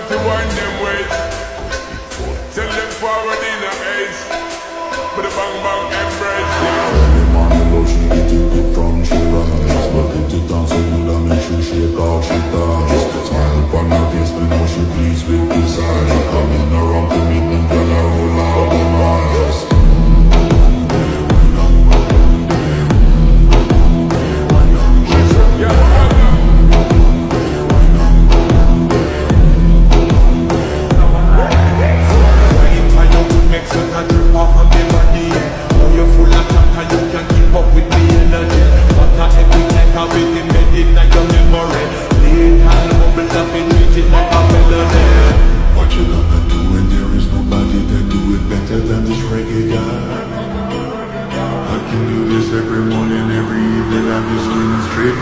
to wind them waist. Tell them forward in the ace. With a bang bang embrace. Them on the low, she get it good from she rise. But put it down so good and make sure she off, she dance. Smile upon her face, we know she pleased with this eye. Coming around to meet them, girl, I roll out them eyes.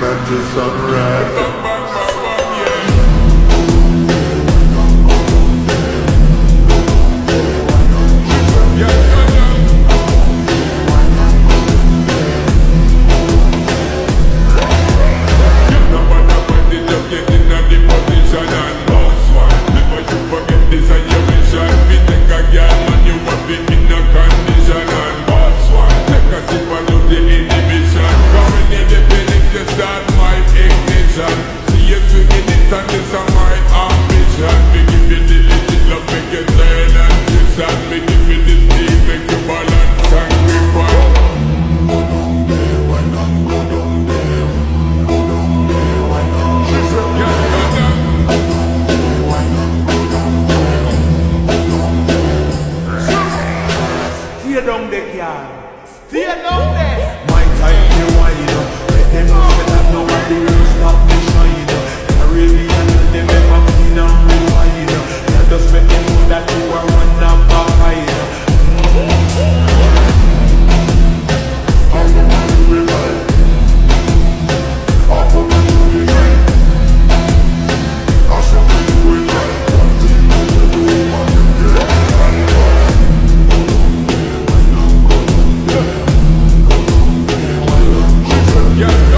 Back to sunrise. Stay down there, girl. Stay down there. My time to wind up. Let them know that nobody will stop me shine up. Caribbean and them ever clean and rewind up. Yeah, just make them know that you are one of a kind. I'm the one who will ride. I'm the one who will ride. I'm something who will ride. One thing you will do, man, you get it. Yeah.